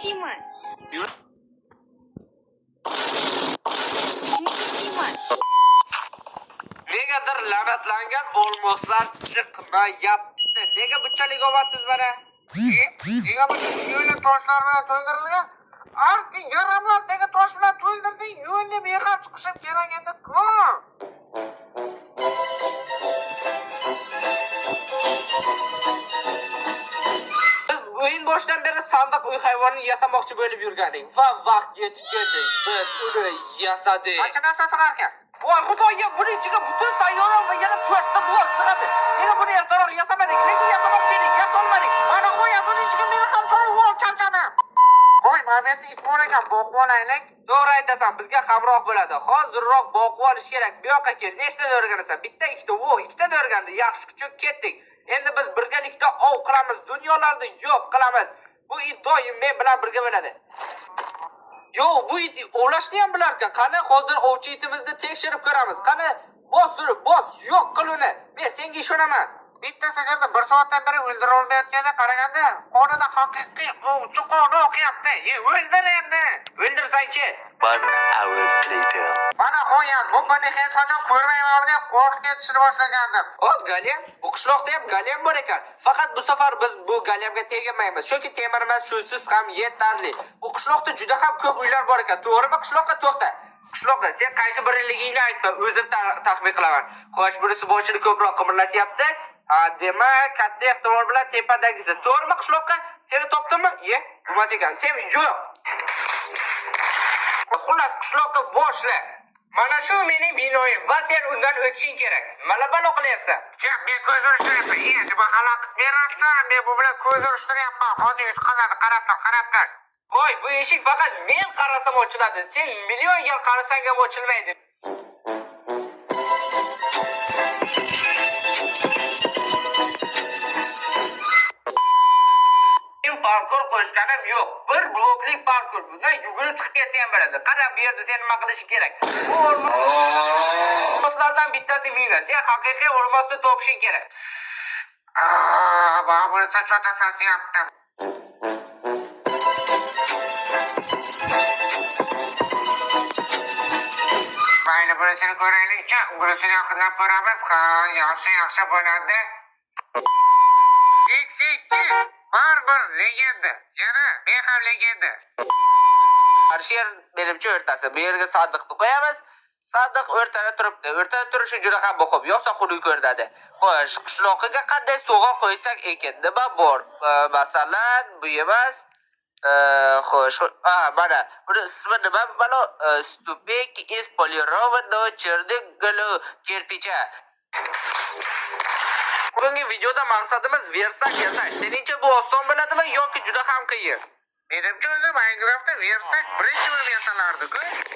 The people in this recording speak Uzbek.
Спасибо. Спасибо. Negadir la'natlangan olmoslar chiqmayapti. Nega bunchalik omadsiz mana? Nega bunchalik yo'lni toshlar bilan to'ldirilgan? Arti yaramas nega tosh bilan to'ldirding? Yo'lni mehab chiqishim kerak edi-ku. Biz o'yin boshidan beri sandiq uy hayvonini yasamoqchi bo'lib yurgandik va vaqt yetib keldi. Biz uni yasadik. Qancha narsa sig'ar ekan? Voy xudoyim, buning ichiga butun sayyora va yana 4 ta blok sig'adi. Nega buni ertaroq yasamadik? Nega yasamoqchi edik? Yasolmadik. Mana qo'y, buning ichiga meni ham solib charchadim. Qo'y, mana endi it bor ekan, boqib olaylik. To'g'ri aytasan, bizga hamroh bo'ladi. Hozirroq boqib olish kerak. Bu yoqqa kel. Nechta o'rganasan? Bitta, ikkita, ikkita o'rgandi. Yaxshi kuchib ketdik. Endi biz birgalikda ov qilamiz. Dunyolarni yo'q qilamiz. Bu it doim men bilan birga bo'ladi. Yo, bu it ovlashni ham bilar ekan. Qani hozir ovchi itimizni tekshirib ko'ramiz. Qani bos, yo'q qil uni. Men senga ishonaman. Bitta sagarda 1 soatdan beri o'ldirib olmayotganda qaraganda, qonida haqiqiy ovchi qoni oqyapti. O'ldir endi. O'ldirsang-chi. 1 hour later. Mana qo'yat, bu kuni hech qachon ko'rmayman deb qo'rqib ketishni boshlagandim. Hop, Galem, bu qishloqda ham Galem bor ekan. Faqat bu safar biz bu Galemga tegmaymiz. Chunki temirimiz shusiz ham yetarli. Bu qishloqda juda ham ko'p uylar bor ekan. To'g'rimi? Qishloqqa to'xta. Qishloqqa sen qaysi biriligingni aytma, o'zim taxmin qilaman. Xo'sh, birisi boshini ko'proq qimirlatyapti. Demak, katta ehtimol bilan tepadagisi. To'g'rimi qishloqqa? Seni topdimmi? Bo'lmas ekan. Sen yo'q. Xullas, qishloqqa boshla. Mana shu mening binoyim va sen undan o'tishing kerak. Mana balo qilyapsan. Jab, men ko'z urishtiryapman. Nima xalaqit berasan? Men bu bilan ko'z urishtiryapman. Hozir yutqazadi, qarab tur. Voy, bu eshik faqat men qarasam ochiladi. Sen million yil qarasang ham ochilmaydi. Parkur qo'shganim yo'q. Bir bloklik parkur. Bundan yugurib chiqib ketsa ham bo'ladi. Qarab, bu yerda sen nima qilish kerak? Bu olmoslardan bittasi mina. Sen haqiqiy olmosni topishing kerak. Bana bunu saçma tasası yaptım. Mayli, bunisini ko'raylikchi. Bunisini yaqinlab ko'ramiz. Yaxshi bo'ladi. X2 baribir legenda. Yana men ham legenda. Arsher menimcha o'rtasi. Bu yerga sandiqni qo'yamiz. Sandiq o'rtada turibdi. O'rtada turishi juda ham muhim. Yo'qsa xunuk ko'rinadi. Xo'sh, qishloqiga qanday sovg'a qo'ysak ekan? Nima bor? Masalan, bu emas. Xo'sh, mana buni ismi nima? Mana stupek из полированного черного кирпича. Bugungi videoda maqsadimiz versak yasash. Seningcha bu oson bo'ladimi yoki juda ham qiyin? Menimcha o'zi Minecraftda versak birinchi bo'lib yasalardi-ku.